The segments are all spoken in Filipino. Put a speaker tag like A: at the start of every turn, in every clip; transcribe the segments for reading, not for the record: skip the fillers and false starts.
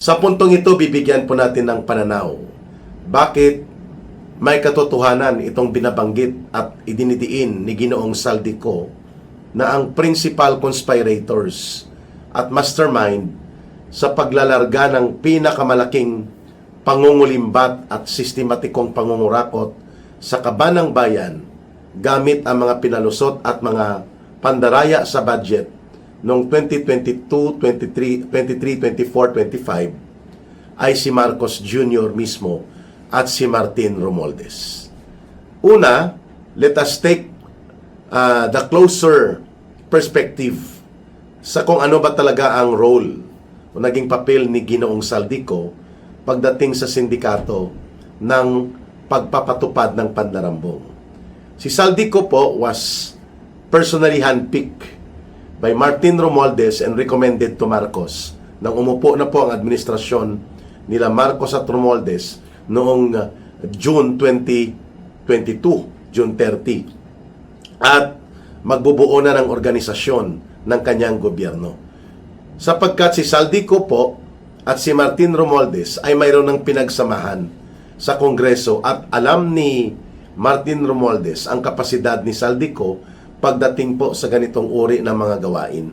A: Sa puntong ito, bibigyan po natin ng pananaw. Bakit may katotohanan itong binabanggit at idinidiin ni Ginoong Saldico na ang principal conspirators at mastermind sa paglalarga ng pinakamalaking pangungulimbat at sistematikong pangungurakot sa kabanang bayan gamit ang mga pinalusot at mga pandaraya sa budget noong 2022, 23, 24, 25 ay si Marcos Jr. mismo at si Martin Romualdez. Una, let us take the closer perspective sa kung ano ba talaga ang role o naging papel ni Ginoong Saldico pagdating sa sindikato ng pagpapatupad ng pandarambong. Si Saldico po was personally handpicked by Martin Romualdez and recommended to Marcos nang umupo na po ang administrasyon nila Marcos at Romualdez noong June 2022, June 30. At magbubuo na ng organisasyon ng kanyang gobyerno. Sapagkat si Saldico po at si Martin Romualdez ay mayroon ng pinagsamahan sa Kongreso at alam ni Martin Romualdez ang kapasidad ni Saldico pagdating po sa ganitong uri ng mga gawain.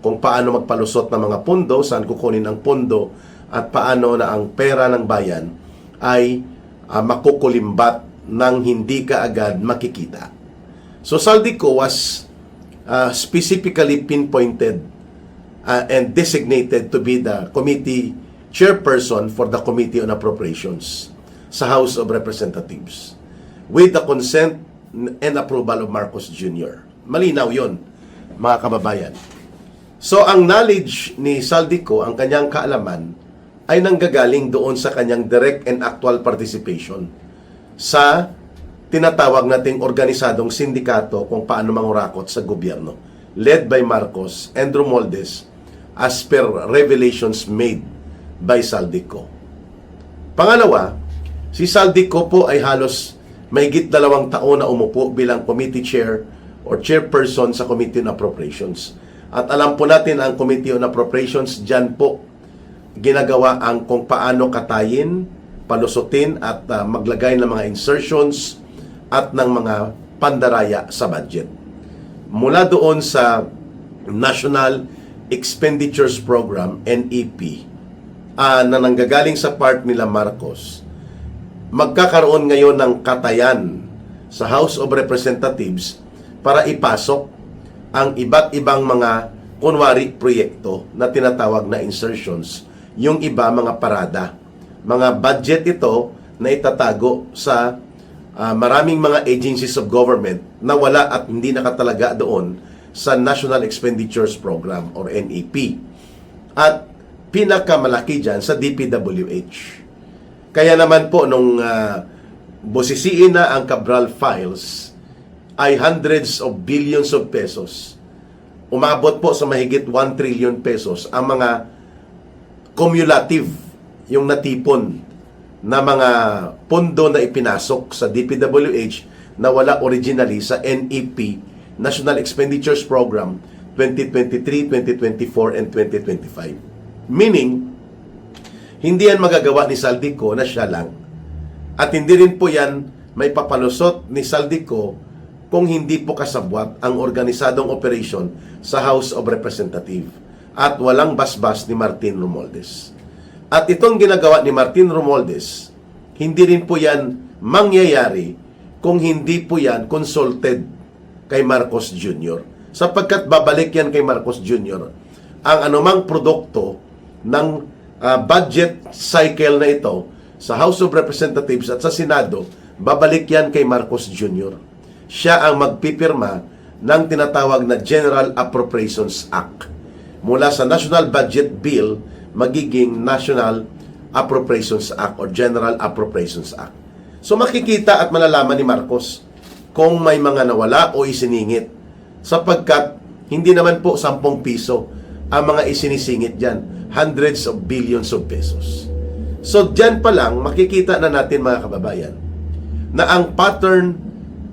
A: Kung paano magpalusot ng mga pondo, saan kukunin ang pondo, at paano na ang pera ng bayan ay makukulimbat ng hindi kaagad makikita. So Saldico was specifically pinpointed and designated to be the committee chairperson for the Committee on Appropriations sa House of Representatives with the consent and approval of Marcos Jr. Malinaw yon, mga kababayan. So, ang knowledge ni Saldico, ang kanyang kaalaman, ay nanggagaling doon sa kanyang direct and actual participation sa tinatawag nating organisadong sindikato kung paano mangurakot sa gobyerno, led by Marcos and Romualdez as per revelations made by Saldico. Pangalawa, si Saldico po ay halos mahigit 2 taon na umupo bilang committee chair or chairperson sa Committee on Appropriations. At alam po natin ang Committee on Appropriations, dyan po ginagawa ang kung paano katayin, palusutin at maglagay ng mga insertions at ng mga pandaraya sa budget. Mula doon sa National Expenditures Program, NEP, na nanggagaling sa part nila Marcos, magkakaroon ngayon ng katayan sa House of Representatives para ipasok ang iba't ibang mga kunwari proyekto na tinatawag na insertions, yung iba mga parada. Mga budget ito na itatago sa maraming mga agencies of government na wala at hindi nakatalaga doon sa National Expenditures Program or NEP. At pinakamalaki dyan sa DPWH. Kaya naman po nung busisiin na ang Cabral Files ay hundreds of billions of pesos. Umabot po sa mahigit 1 trillion pesos ang mga cumulative, yung natipon na mga pondo na ipinasok sa DPWH na wala originally sa NEP, National Expenditures Program 2023, 2024, and 2025. Meaning, hindi yan magagawa ni Saldico na siya lang. At hindi rin po yan may papalusot ni Saldico kung hindi po kasabwat ang organisadong operation sa House of Representatives at walang basbas ni Martin Romualdez. At itong ginagawa ni Martin Romualdez, hindi rin po yan mangyayari kung hindi po yan consulted kay Marcos Jr. Sapagkat babalik yan kay Marcos Jr. ang anumang produkto ng budget cycle na ito sa House of Representatives at sa Senado, babalik yan kay Marcos Jr. Siya ang magpipirma ng tinatawag na General Appropriations Act. Mula sa National Budget Bill, magiging National Appropriations Act or General Appropriations Act. So makikita at malalaman ni Marcos kung may mga nawala o isiningit. Sapagkat hindi naman po 10 piso ang mga isinisingit dyan. Hundreds of billions of pesos. So dyan pa lang makikita na natin mga kababayan na ang pattern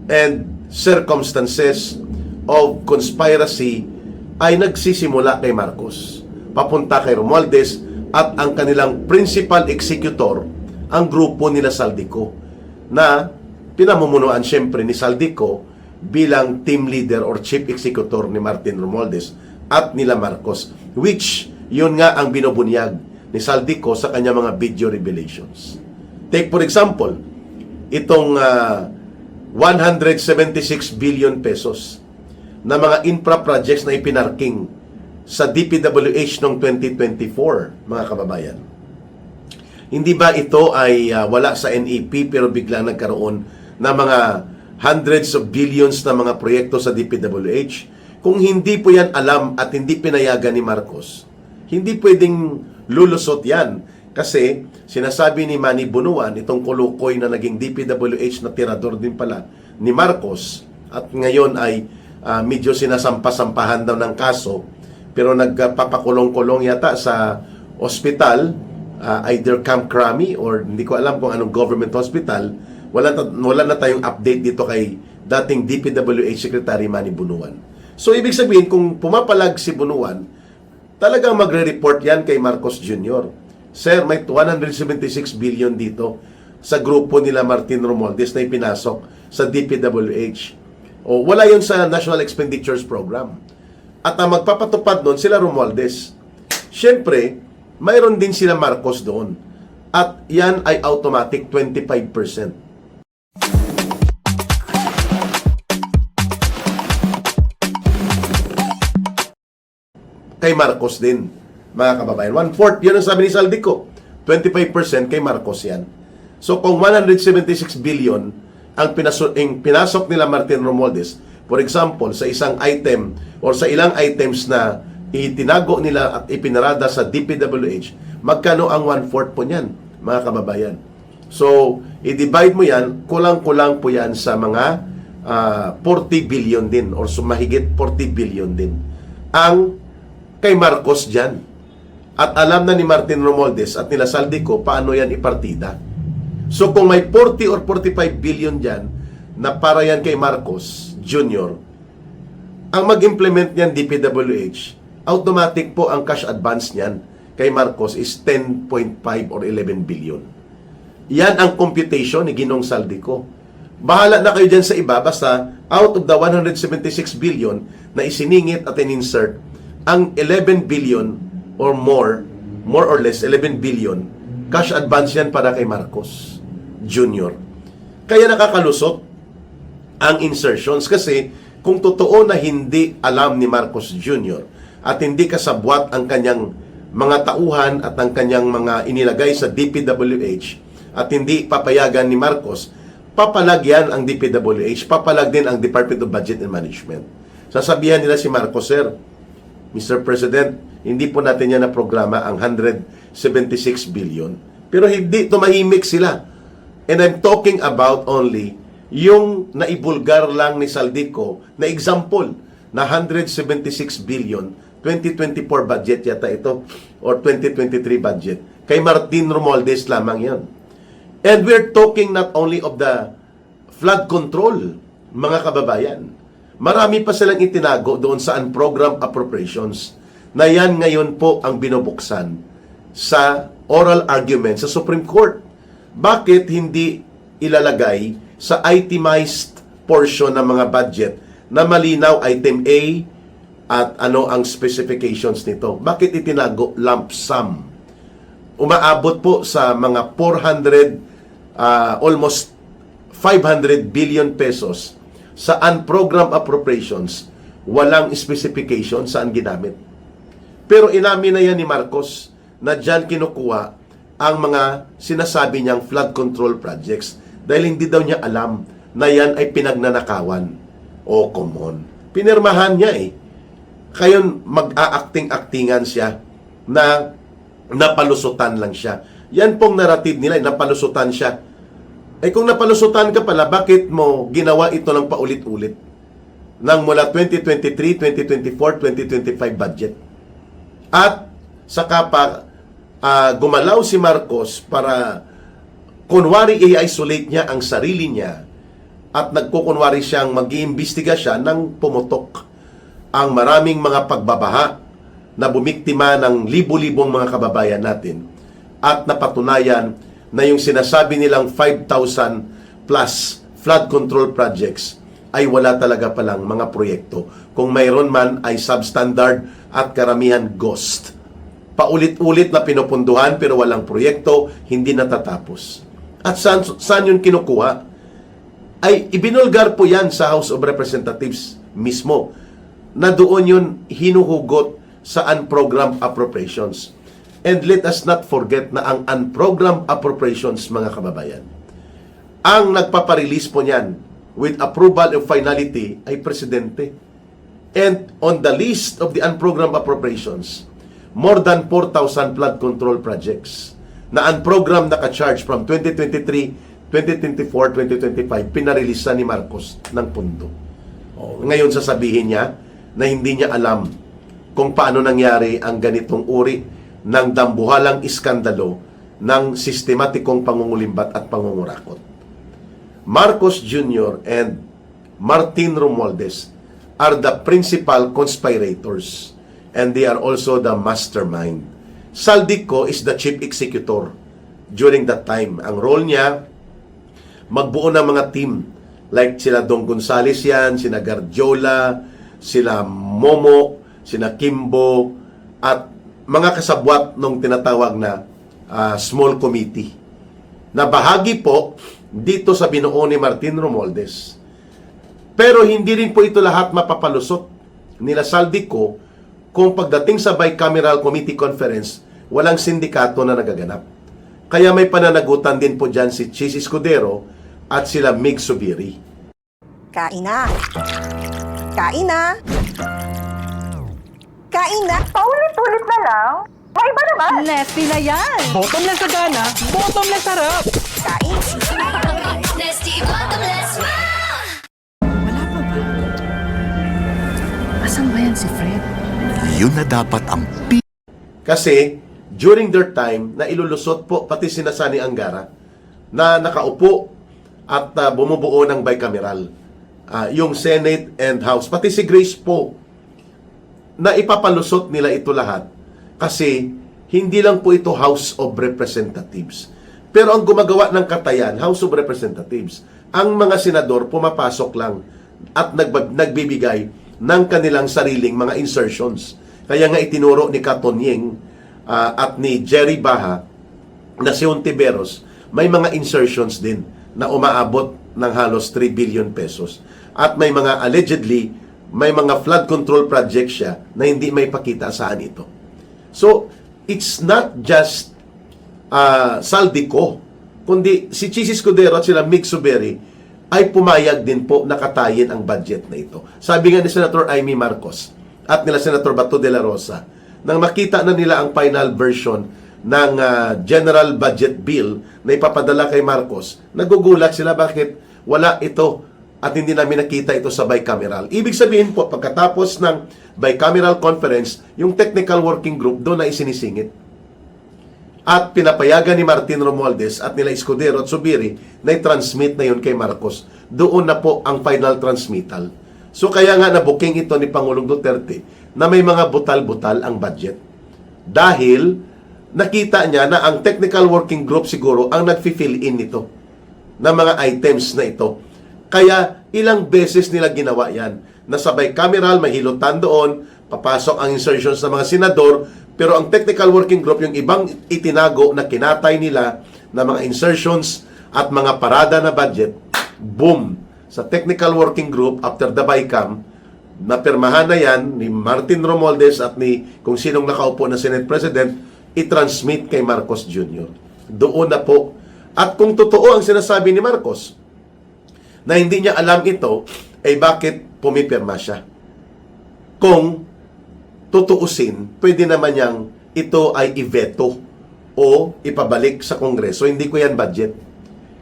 A: and circumstances of conspiracy ay nagsisimula kay Marcos. Papunta kay Romualdez, at ang kanilang principal executor, ang grupo nila Saldico, na pinamumunuan siyempre ni Saldico bilang team leader or chief executor ni Martin Romualdez at nila Marcos, which yun nga ang binubunyag ni Saldico sa kanya mga video revelations. Take for example, itong 176 billion pesos na mga infra projects na ipinarking sa DPWH noong 2024, mga kababayan. Hindi ba ito ay wala sa NEP pero biglang nagkaroon na mga hundreds of billions na mga proyekto sa DPWH? Kung hindi po yan alam at hindi pinayagan ni Marcos, hindi pwedeng lulusot yan. Kasi sinasabi ni Manny Bunuan, itong kulukoy na naging DPWH na tirador din pala ni Marcos, at ngayon ay medyo sinasampa-sampahan daw ng kaso, pero nagpapakulong-kulong yata sa ospital, either Camp Crame or hindi ko alam kung anong government hospital. Wala na tayong update dito kay dating DPWH Secretary Manny Bunuan. So ibig sabihin, kung pumapalag si Bunuan, talagang magre-report yan kay Marcos Jr. Sir, may 176 billion dito sa grupo nila Martin Romualdez na ipinasok sa DPWH. O, wala yun sa National Expenditures Program. At ang magpapatupad doon, sila Romualdez. Siyempre, mayroon din sila Marcos doon. At yan ay automatic 25%. Kay Marcos din, mga kababayan. 1/4, yun ang sabi ni Saldico. 25% kay Marcos yan. So kung 176 billion ang pinasok nila Martin Romualdez, for example, sa isang item or sa ilang items na itinago nila at ipinarada sa DPWH, magkano ang 1/4 po niyan, mga kababayan? So, i-divide mo yan, kulang-kulang po yan sa mga 40 billion din or sumahigit 40 billion din ang kay Marcos dyan. At alam na ni Martin Romualdez at nila Saldico paano yan ipartida. So kung may 40 or 45 billion dyan na para yan kay Marcos Jr., ang mag-implement niyan DPWH, automatic po ang cash advance niyan kay Marcos is 10.5 or 11 billion. Yan ang computation ni Ginong Saldico. Bahala na kayo dyan sa iba, basta out of the 176 billion na isiningit at in-insert, ang 11 billion or more or less 11 billion cash advance yan para kay Marcos Jr. Kaya nakakalusot ang insertions kasi kung totoo na hindi alam ni Marcos Jr. at hindi kasabwat ang kanyang mga tauhan at ang kanyang mga inilagay sa DPWH at hindi papayagan ni Marcos, papalag yan ang DPWH, papalag din ang Department of Budget and Management. Sasabihan nila si Marcos, Sir, Mr. President, hindi po natin yan na programa ang 176 billion. Pero hindi, tumahimik sila. And I'm talking about only yung naibulgar lang ni Saldico na example na 176 billion, 2024 budget yata ito, or 2023 budget. Kay Martin Romualdez lamang yan. And we're talking not only of the flood control, mga kababayan. Marami pa silang itinago doon sa unprogrammed appropriations na yan ngayon po ang binubuksan sa oral argument sa Supreme Court. Bakit hindi ilalagay sa itemized portion ng mga budget na malinaw item A at ano ang specifications nito? Bakit itinago lump sum? Umaabot po sa mga 400, almost 500 billion pesos sa unprogrammed appropriations, walang specification saan ginamit. Pero inamin na yan ni Marcos na dyan kinukuha ang mga sinasabi niyang flood control projects dahil hindi daw niya alam na yan ay pinagnanakawan. Oh, come on. Pinirmahan niya eh. Kayon mag-a-acting-actingan siya na napalusutan lang siya. Yan pong narrative nila, napalusutan siya. Eh kung napalusutan ka pala, bakit mo ginawa ito ng paulit-ulit? Nang mula 2023, 2024, 2025 budget. At saka pa gumalaw si Marcos para kunwari i-isolate niya ang sarili niya at nagkukunwari siyang mag-iimbestiga siya ng pumutok ang maraming mga pagbabaha na bumiktima ng libo-libong mga kababayan natin at napatunayan na yung sinasabi nilang 5,000 plus flood control projects ay wala talaga palang mga proyekto. Kung mayroon man ay substandard at karamihan ghost. Paulit-ulit na pinupunduhan pero walang proyekto, hindi natatapos. At saan yun kinukuha? Ay ibinulgar po yan sa House of Representatives mismo na doon yun hinuhugot sa unprogrammed appropriations. And let us not forget na ang unprogrammed appropriations, mga kababayan, ang nagpaparelease po niyan with approval of finality ay Presidente. And on the list of the unprogrammed appropriations, more than 4,000 flood control projects na unprogrammed naka-charge from 2023, 2024, 2025, pinarelisa ni Marcos ng pondo. Ngayon sasabihin niya na hindi niya alam kung paano nangyari ang ganitong uri ng dambuhalang iskandalo ng sistematikong pangungulimbat at pangungurakot. Marcos Jr. and Martin Romualdez are the principal conspirators and they are also the mastermind. Saldico is the chief executor during that time. Ang role niya, magbuo ng mga team like sila Dong Gonzales yan, sina Garjola, sila Momo, sina Kimbo, at mga kasabwat nung tinatawag na small committee na bahagi po dito sa binuo ni Martin Romualdez. Pero hindi rin po ito lahat mapapalusot nila Saldico kung pagdating sa bicameral committee conference, walang sindikato na nagaganap. Kaya may pananagutan din po dyan si Chis Escudero at sila Mig Subiri.
B: Kain na! Kain na! Kain na!
C: Paulit-ulit na lang? May iba naman!
B: Nesty na yan!
D: Bottomless sa gana, bottomless sarap!
B: Kain!
E: Nesty Bottomless Wow!
F: Wala pa ba? Asan ba yan si Fred?
G: Yun na dapat ang
A: Kasi during their time na ilulusot po pati sina Sani Angara na nakaupo at bumubuo ng bicameral. Yung Senate and House, pati si Grace po, na ipapalusot nila ito lahat kasi hindi lang po ito House of Representatives. Pero ang gumagawa ng katayan, House of Representatives, ang mga senador pumapasok lang at nagbibigay ng kanilang sariling mga insertions. Kaya nga itinuro ni Katonyeng at ni Jerry Baha na si Ontiveros, may mga insertions din na umaabot ng halos 3 billion pesos. At may mga allegedly, may mga flood control project siya na hindi may pakita saan ito. So, it's not just Saldico, kundi si Chis Escudero at sila Mig Subiri ay pumayag din po na katayin ang budget na ito. Sabi nga ni Senator Amy Marcos at nila Senator Bato de la Rosa, nang makita na nila ang final version ng General Budget Bill na ipapadala kay Marcos, nagugulat sila bakit wala ito at hindi namin nakita ito sa bicameral. Ibig sabihin po, pagkatapos ng bicameral conference, yung technical working group doon na isinisingit. At pinapayagan ni Martin Romualdez at nila Escudero at Subiri na i-transmit na yun kay Marcos. Doon na po ang final transmittal. So kaya nga nabuking ito ni Pangulong Duterte na may mga butal-butal ang budget. Dahil nakita niya na ang technical working group siguro ang nag-fill in nito na mga items na ito. Kaya ilang beses nila ginawa yan. Nasa bicameral, may hilutan doon, papasok ang insertions ng mga senador, pero ang technical working group, yung ibang itinago na kinatay nila na mga insertions at mga parada na budget, boom! Sa technical working group, after the BICAM, napirmahan na yan ni Martin Romualdez at ni kung sinong nakaupo na Senate President, i-transmit kay Marcos Jr. Doon na po. At kung totoo ang sinasabi ni Marcos, na hindi niya alam ito, ay bakit pumipirma siya? Kung tutuusin, pwede naman niyang ito ay i-veto o ipabalik sa Kongreso. Hindi ko yan budget.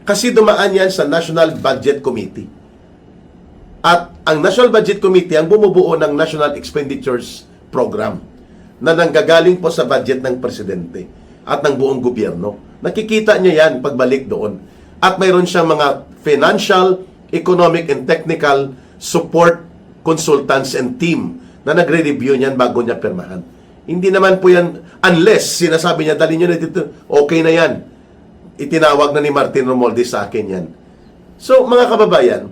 A: Kasi dumaan yan sa National Budget Committee. At ang National Budget Committee ang bumubuo ng National Expenditures Program na nanggagaling po sa budget ng Presidente at ng buong gobyerno. Nakikita niya yan pagbalik doon. At mayroon siyang mga financial, economic, and technical support consultants and team na nagre-review niyan bago niya pirmahan. Hindi naman po yan, unless sinasabi niya, dali nyo na dito, okay na yan. Itinawag na ni Martin Romualdez sa akin yan. So, mga kababayan,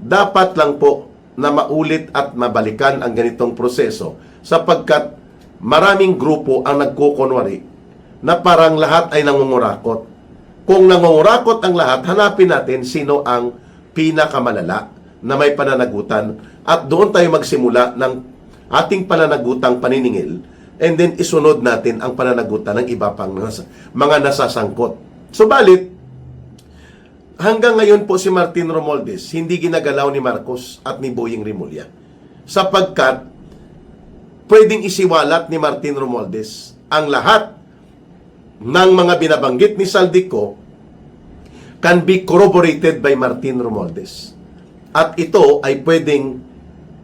A: dapat lang po na maulit at mabalikan ang ganitong proseso sapagkat maraming grupo ang nagkukunwari na parang lahat ay nangungurakot. Kung nangungurakot ang lahat, hanapin natin sino ang pinakamalala na may pananagutan at doon tayo magsimula ng ating pananagutang paniningil and then isunod natin ang pananagutan ng iba pang mga nasasangkot. Subalit, hanggang ngayon po si Martin Romualdez hindi ginagalaw ni Marcos at ni Boying Rimulya sapagkat pwedeng isiwalat ni Martin Romualdez ang lahat ng mga binabanggit ni Saldico can be corroborated by Martin Romualdez. At ito ay pwedeng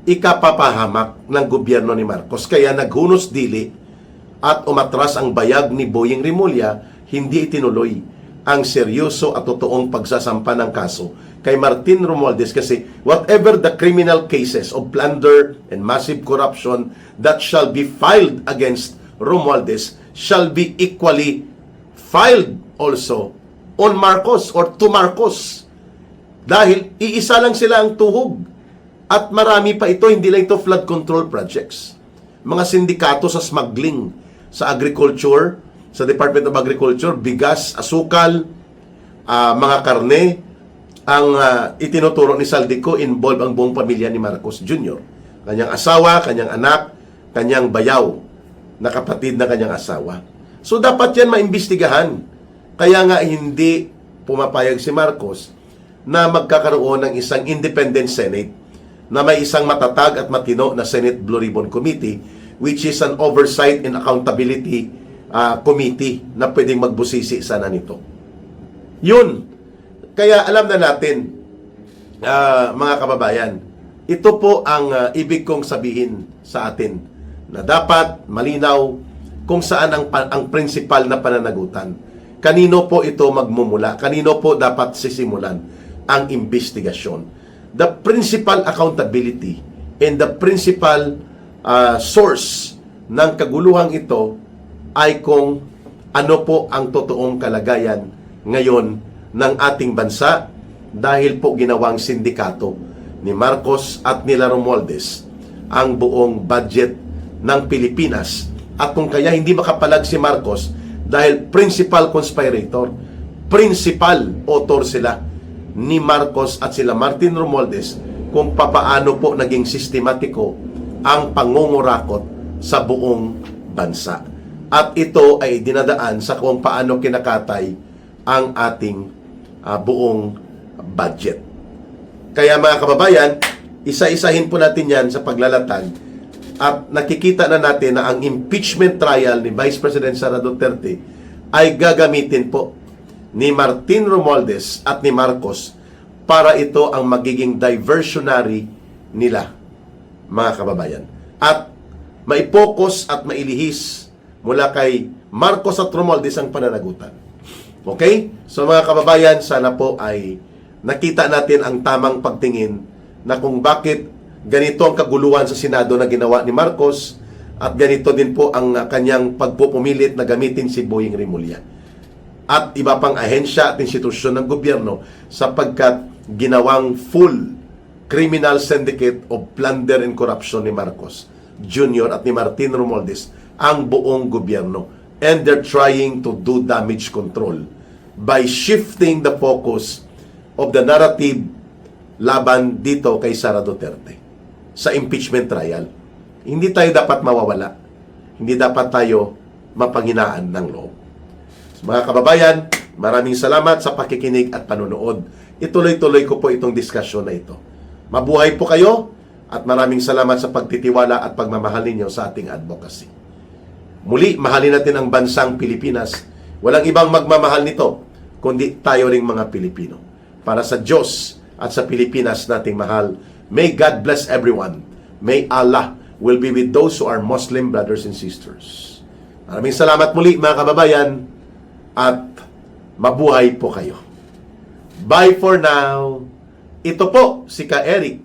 A: ikapapahamak ng gobyerno ni Marcos. Kaya naghunos dili at umatras ang bayag ni Boying Rimulya, hindi itinuloy ang seryoso at totoong pagsasampa ng kaso kay Martin Romualdez kasi whatever the criminal cases of plunder and massive corruption that shall be filed against Romualdez shall be equally filed also on Marcos or to Marcos. Dahil iisa lang sila ang tuhog. At marami pa ito, hindi lang ito flood control projects. Mga sindikato sa smuggling, sa agriculture, sa Department of Agriculture, bigas, asukal, mga karne, ang itinuturo ni Saldico, involve ang buong pamilya ni Marcos Jr. Kanyang asawa, kanyang anak, kanyang bayaw, na kapatid na kanyang asawa. So dapat yan maimbestigahan. Kaya nga hindi pumapayag si Marcos na magkakaroon ng isang independent Senate na may isang matatag at matino na Senate Blue Ribbon Committee which is an oversight and accountability committee na pwedeng magbusisi sana nito. Yun. Kaya alam na natin, mga kababayan, ito po ang ibig kong sabihin sa atin na dapat malinaw kung saan ang principal na pananagutan. Kanino po ito magmumula? Kanino po dapat sisimulan ang investigasyon? The principal accountability and the principal source ng kaguluhang ito ay kung ano po ang totoong kalagayan ngayon ng ating bansa dahil po ginawang sindikato ni Marcos at nila Romualdez ang buong budget ng Pilipinas at kung kaya hindi makapalag si Marcos dahil principal conspirator, principal author sila ni Marcos at sila Martin Romualdez kung papaano po naging sistematiko ang pangungurakot sa buong bansa. At ito ay dinadaan sa kung paano kinakatay ang ating buong budget. Kaya mga kababayan, isa-isahin po natin yan sa paglalatag at nakikita na natin na ang impeachment trial ni Vice President Sara Duterte ay gagamitin po ni Martin Romualdez at ni Marcos para ito ang magiging diversionary nila, mga kababayan. At maipokus at mailihis mula kay Marcos at Romualdez ang pananagutan. Okay? So mga kababayan, sana po ay nakita natin ang tamang pagtingin na kung bakit ganito ang kaguluhan sa Senado na ginawa ni Marcos at ganito din po ang kanyang pagpupumilit na gamitin si Boying Rimulya at iba pang ahensya at institusyon ng gobyerno sapagkat ginawang full criminal syndicate of plunder and corruption ni Marcos Jr. at ni Martin Romualdez ang buong gobyerno. And they're trying to do damage control by shifting the focus of the narrative laban dito kay Sara Duterte sa impeachment trial. Hindi tayo dapat mawawala. Hindi dapat tayo mapanghinaan ng loob. Mga kababayan, maraming salamat sa pakikinig at panunood. Ituloy-tuloy ko po itong diskusyon na ito. Mabuhay po kayo at maraming salamat sa pagtitiwala at pagmamahal ninyo sa ating advocacy. Muli, mahalin natin ang bansang Pilipinas. Walang ibang magmamahal nito, kundi tayo ring mga Pilipino. Para sa Diyos at sa Pilipinas nating mahal, may God bless everyone. May Allah will be with those who are Muslim brothers and sisters. Maraming salamat muli mga kababayan at mabuhay po kayo. Bye for now. Ito po si Ka Eric